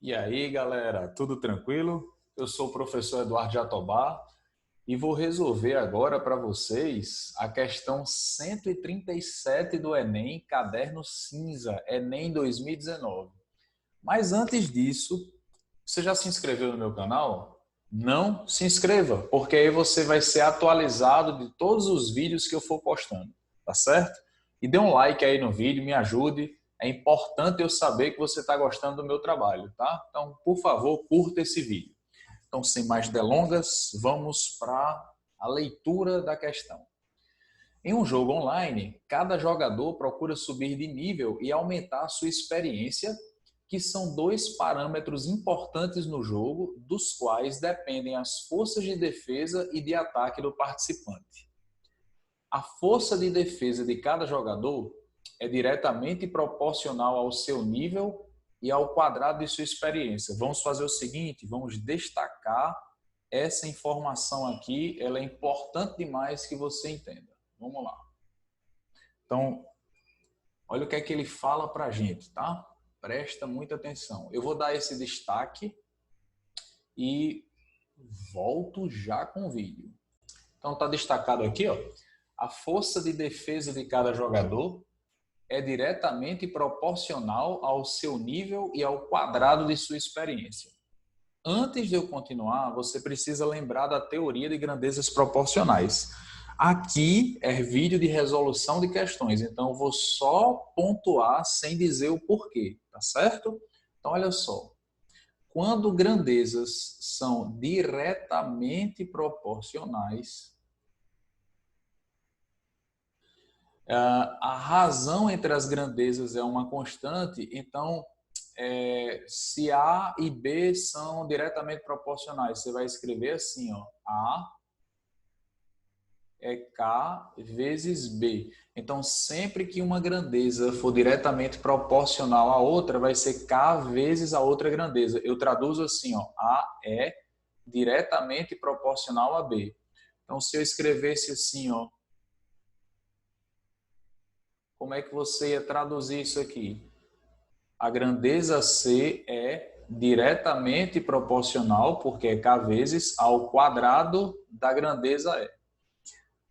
E aí, galera, tudo tranquilo? Eu sou o professor Eduardo Jatobá e vou resolver agora para vocês a questão 137 do Enem, caderno cinza, Enem 2019. Mas antes disso, você já se inscreveu no meu canal? Não se inscreva, porque aí você vai ser atualizado de todos os vídeos que eu for postando, tá certo? E dê um like aí no vídeo, me ajude. É importante eu saber que você está gostando do meu trabalho, tá? Então, por favor, curta esse vídeo. Então, sem mais delongas, vamos para a leitura da questão. Em um jogo online, cada jogador procura subir de nível e aumentar a sua experiência, que são dois parâmetros importantes no jogo, dos quais dependem as forças de defesa e de ataque do participante. A força de defesa de cada jogador é diretamente proporcional ao seu nível e ao quadrado de sua experiência. Vamos fazer o seguinte, vamos destacar essa informação aqui, ela é importante demais que você entenda. Vamos lá. Então, olha o que é que ele fala para a gente, tá? Presta muita atenção. Eu vou dar esse destaque e volto já com o vídeo. Então, está destacado aqui, ó. A força de defesa de cada jogador é diretamente proporcional ao seu nível e ao quadrado de sua experiência. Antes de eu continuar, você precisa lembrar da teoria de grandezas proporcionais. Aqui é vídeo de resolução de questões, então eu vou só pontuar sem dizer o porquê, tá certo? Então, olha só. Quando grandezas são diretamente proporcionais, a razão entre as grandezas é uma constante, então, se A e B são diretamente proporcionais, você vai escrever assim, ó, A é K vezes B. Então, sempre que uma grandeza for diretamente proporcional à outra, vai ser K vezes a outra grandeza. Eu traduzo assim, ó, A é diretamente proporcional a B. Então, se eu escrevesse assim, ó, como é que você ia traduzir isso aqui? A grandeza C é diretamente proporcional, porque é K vezes, ao quadrado da grandeza E.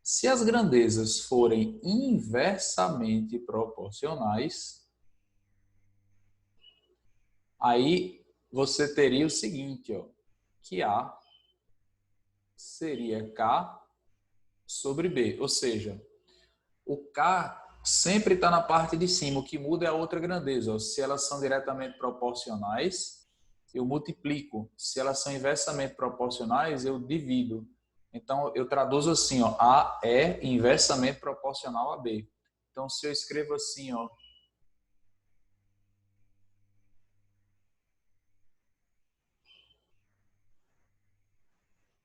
Se as grandezas forem inversamente proporcionais, aí você teria o seguinte, ó, que A seria K sobre B, ou seja, o K sempre está na parte de cima, o que muda é a outra grandeza. Ó. Se elas são diretamente proporcionais, eu multiplico. Se elas são inversamente proporcionais, eu divido. Então, eu traduzo assim, ó, A é inversamente proporcional a B. Então, se eu escrevo assim, ó,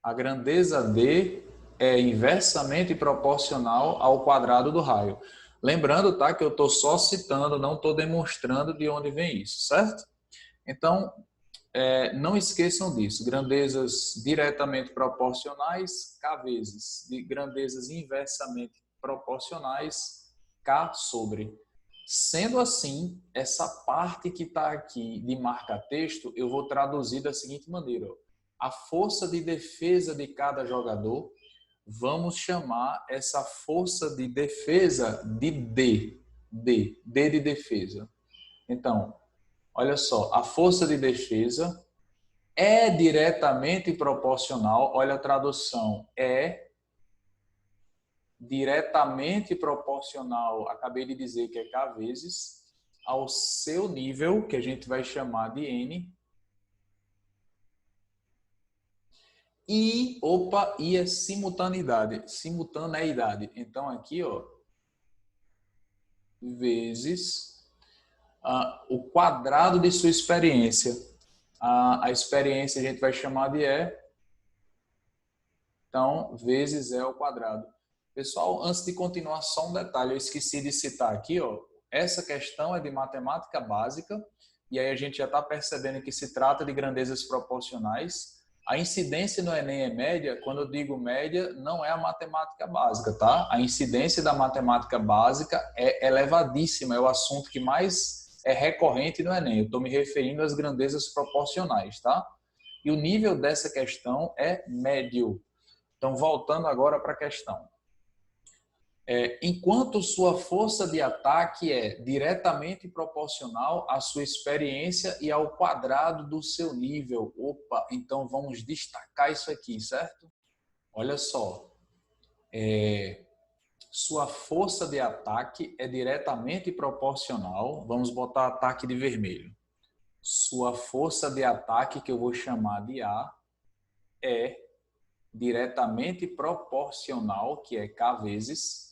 a grandeza D é inversamente proporcional ao quadrado do raio. Lembrando, tá, que eu estou só citando, não estou demonstrando de onde vem isso, certo? Então, não esqueçam disso. Grandezas diretamente proporcionais, K vezes. De grandezas inversamente proporcionais, K sobre. Sendo assim, essa parte que está aqui de marca-texto, eu vou traduzir da seguinte maneira. A força de defesa de cada jogador, vamos chamar essa força de defesa de D. D de defesa. Então, olha só, a força de defesa é diretamente proporcional, olha a tradução, é diretamente proporcional, acabei de dizer que é K vezes, ao seu nível, que a gente vai chamar de N, e é simultaneidade. Então aqui, ó, vezes o quadrado de sua experiência. A experiência a gente vai chamar de E, então vezes E ao quadrado. Pessoal, antes de continuar, só um detalhe, eu esqueci de citar aqui, ó, essa questão é de matemática básica, e aí a gente já está percebendo que se trata de grandezas proporcionais. A incidência no Enem é média, quando eu digo média, não é a matemática básica, tá? A incidência da matemática básica é elevadíssima, é o assunto que mais é recorrente no Enem. Eu estou me referindo às grandezas proporcionais, tá? E o nível dessa questão é médio. Então, voltando agora para a questão. Enquanto sua força de ataque é diretamente proporcional à sua experiência e ao quadrado do seu nível. Opa, então vamos destacar isso aqui, certo? Olha só. Sua força de ataque é diretamente proporcional. Vamos botar ataque de vermelho. Sua força de ataque, que eu vou chamar de A, é diretamente proporcional, que é K vezes,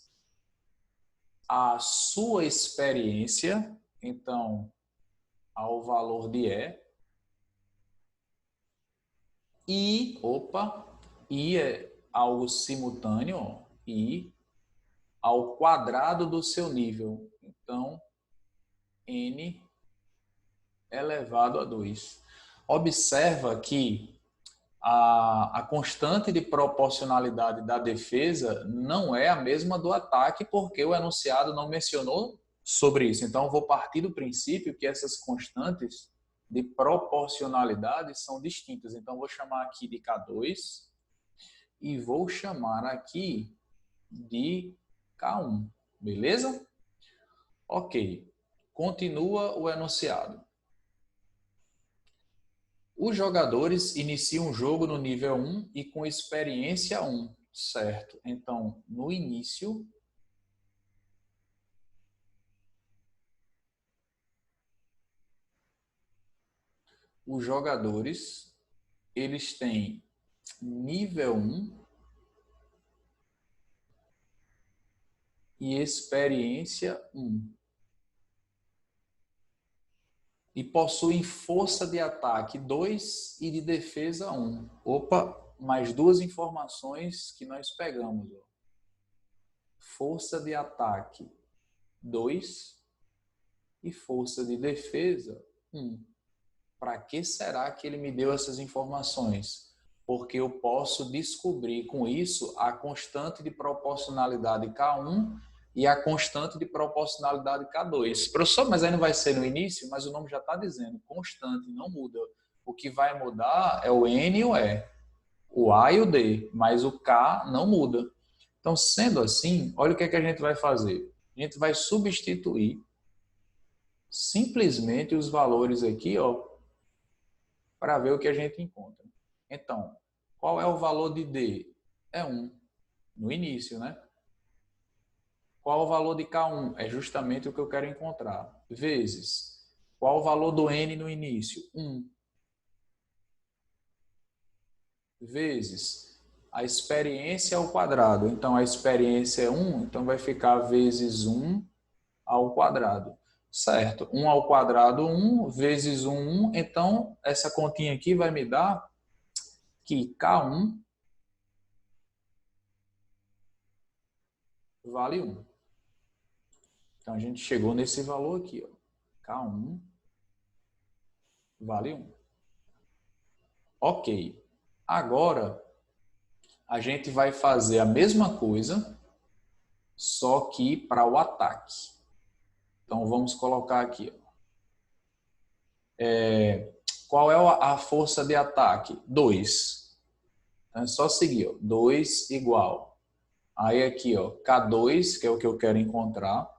a sua experiência, então, ao valor de E é algo simultâneo, I ao quadrado do seu nível. Então, N elevado a 2. Observa que a constante de proporcionalidade da defesa não é a mesma do ataque, porque o enunciado não mencionou sobre isso. Então, vou partir do princípio que essas constantes de proporcionalidade são distintas. Então, vou chamar aqui de K2 e vou chamar aqui de K1. Beleza? Ok. Continua o enunciado. Os jogadores iniciam o jogo no nível 1 e com experiência 1, certo? Então, no início, os jogadores, eles têm nível 1 e experiência 1. E possuem força de ataque 2 e de defesa 1. Opa, mais duas informações que nós pegamos. Força de ataque 2 e força de defesa 1. Para que será que ele me deu essas informações? Porque eu posso descobrir com isso a constante de proporcionalidade K1 e a constante de proporcionalidade K2. Professor, mas aí não vai ser no início? Mas o nome já está dizendo, constante, não muda. O que vai mudar é o N e o E, o A e o D, mas o K não muda. Então, sendo assim, olha o que é que a gente vai fazer. A gente vai substituir simplesmente os valores aqui, ó, para ver o que a gente encontra. Então, qual é o valor de D? É 1, no início, né? Qual o valor de K1? É justamente o que eu quero encontrar. Vezes, qual o valor do N no início? 1. Vezes, a experiência ao quadrado. Então, a experiência é 1, então vai ficar vezes 1 ao quadrado. Certo, 1 ao quadrado, 1, vezes 1, 1. Então, essa continha aqui vai me dar que K1 vale 1. Então, a gente chegou nesse valor aqui, ó. K1 vale 1. Ok. Agora, a gente vai fazer a mesma coisa, só que para o ataque. Então, vamos colocar aqui. Ó. Qual é a força de ataque? 2. Então, é só seguir. Ó. 2 igual. Aí aqui, ó, K2, que é o que eu quero encontrar,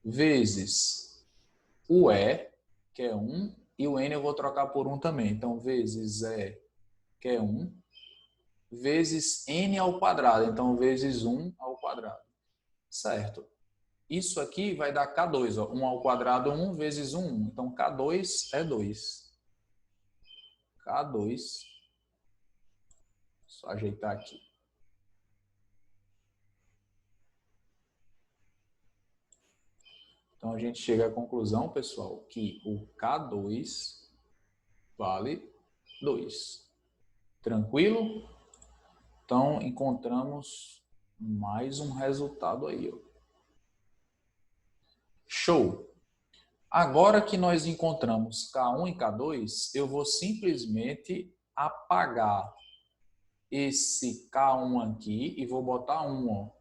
vezes o E, que é 1, e o N eu vou trocar por 1 também. Então, vezes E, que é 1, vezes N ao quadrado. Então, vezes 1 ao quadrado. Certo. Isso aqui vai dar K2. Ó. 1 ao quadrado, 1 vezes 1. Então, K2 é 2. K2. Só ajeitar aqui. Então, a gente chega à conclusão, pessoal, que o K2 vale 2. Tranquilo? Então, encontramos mais um resultado aí. Ó. Show! Agora que nós encontramos K1 e K2, eu vou simplesmente apagar esse K1 aqui e vou botar 1. Ó.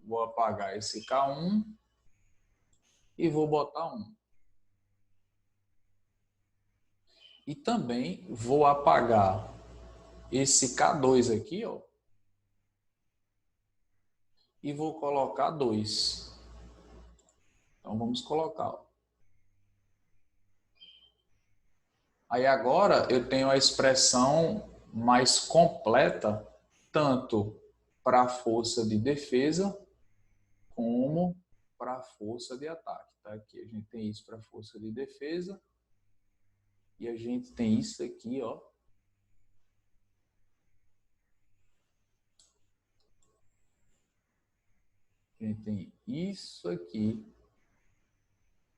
Vou apagar esse K1 e vou botar 1. E também vou apagar esse K2 aqui, ó, e vou colocar 2. Então, vamos colocar. Ó. Aí agora eu tenho a expressão mais completa, tanto para a força de defesa, como para a força de ataque. Tá? Aqui a gente tem isso para a força de defesa, e a gente tem isso aqui, ó. A gente tem isso aqui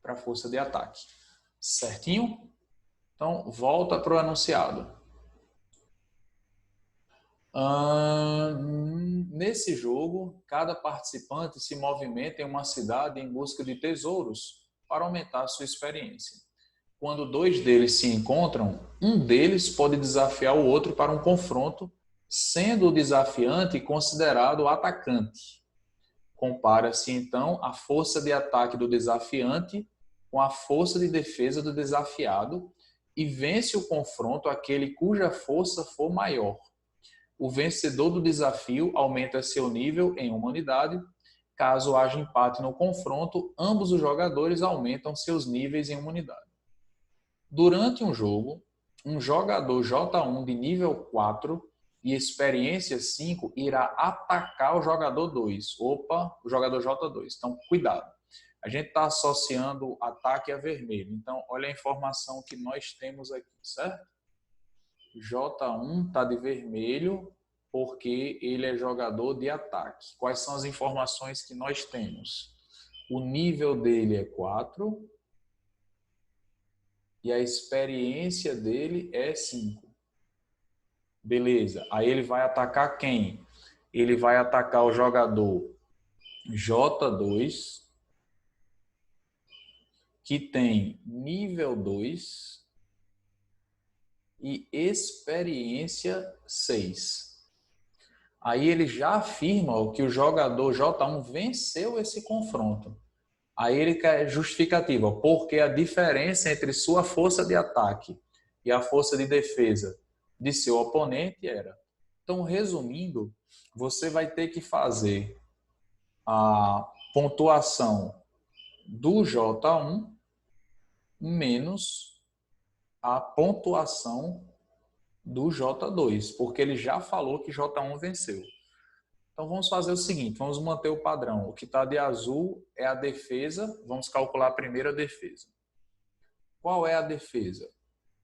para a força de ataque. Certinho? Então, volta para o enunciado. Nesse jogo, cada participante se movimenta em uma cidade em busca de tesouros para aumentar a sua experiência. Quando 2 deles se encontram, um deles pode desafiar o outro para um confronto, sendo o desafiante considerado o atacante. Compara-se, então, a força de ataque do desafiante com a força de defesa do desafiado e vence o confronto aquele cuja força for maior. O vencedor do desafio aumenta seu nível em uma unidade. Caso haja empate no confronto, ambos os jogadores aumentam seus níveis em uma unidade. Durante um jogo, um jogador J1 de nível 4 e experiência 5 irá atacar o jogador 2. Opa, o jogador J2. Então, cuidado. A gente está associando ataque a vermelho. Então, olha a informação que nós temos aqui, certo? J1 está de vermelho porque ele é jogador de ataque. Quais são as informações que nós temos? O nível dele é 4 e a experiência dele é 5. Beleza. Aí ele vai atacar quem? Ele vai atacar o jogador J2, que tem nível 2 e experiência 6. Aí ele já afirma que o jogador J1 venceu esse confronto. Aí ele quer justificativa, porque a diferença entre sua força de ataque e a força de defesa de seu oponente era. Então, resumindo, você vai ter que fazer a pontuação do J1 menos a pontuação do J2, porque ele já falou que J1 venceu. Então vamos fazer o seguinte, vamos manter o padrão. O que está de azul é a defesa, vamos calcular primeiro a defesa. Qual é a defesa?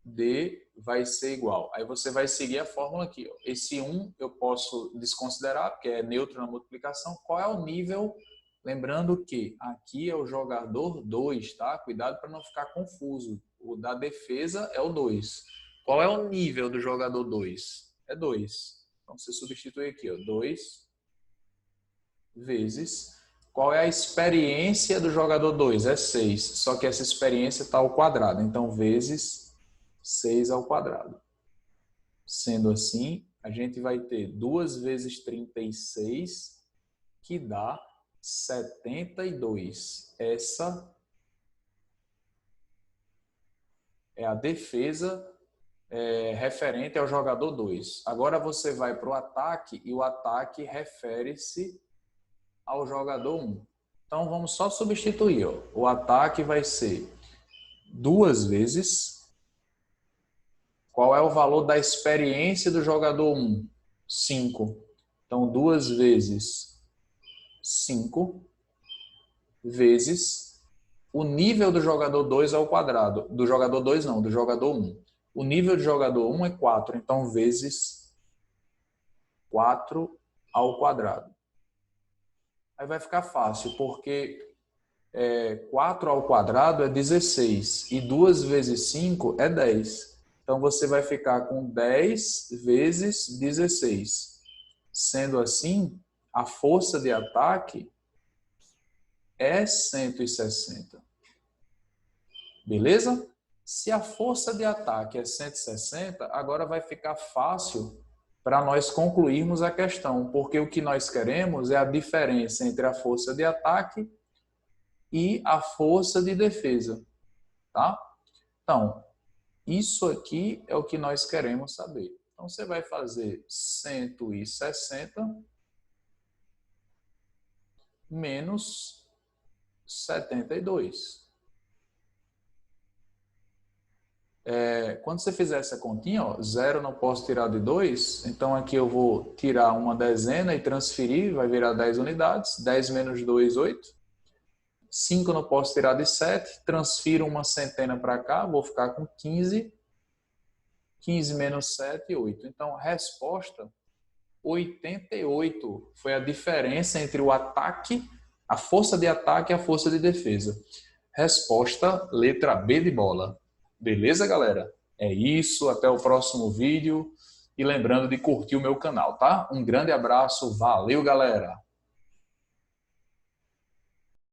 D vai ser igual. Aí você vai seguir a fórmula aqui. Ó. Esse 1 eu posso desconsiderar, porque é neutro na multiplicação. Qual é o nível? Lembrando que aqui é o jogador 2, tá? Cuidado para não ficar confuso. O da defesa é o 2. Qual é o nível do jogador 2? É 2. Então você substitui aqui, ó, 2 vezes. Qual é a experiência do jogador 2? É 6. Só que essa experiência está ao quadrado. Então, vezes 6 ao quadrado. Sendo assim, a gente vai ter 2 vezes 36, que dá 72. Essa é a defesa referente ao jogador 2. Agora você vai para o ataque e o ataque refere-se ao jogador 1. Então vamos só substituir. Ó. O ataque vai ser 2 vezes. Qual é o valor da experiência do jogador 1? 5. Então 2 vezes 5 vezes o nível do jogador 2 ao quadrado. Do jogador 2 não, do jogador 1. O nível do jogador 1 é 4. Então vezes 4 ao quadrado. Aí vai ficar fácil, porque 4 ao quadrado é 16 e 2 vezes 5 é 10. Então você vai ficar com 10 vezes 16. Sendo assim, a força de ataque é 160. Beleza? Se a força de ataque é 160, agora vai ficar fácil para nós concluirmos a questão, porque o que nós queremos é a diferença entre a força de ataque e a força de defesa, tá? Então, isso aqui é o que nós queremos saber. Então, você vai fazer 160 menos 72. Quando você fizer essa continha, ó, 0 não posso tirar de 2, então aqui eu vou tirar uma dezena e transferir, vai virar 10 unidades. 10 menos 2, 8. 5 não posso tirar de 7, transfiro uma centena para cá, vou ficar com 15. 15 menos 7, 8. Então, resposta 88 foi a diferença entre o ataque, a força de ataque e a força de defesa. Resposta, letra B de bola. Beleza, galera? É isso, até o próximo vídeo. E lembrando de curtir o meu canal, tá? Um grande abraço, valeu, galera!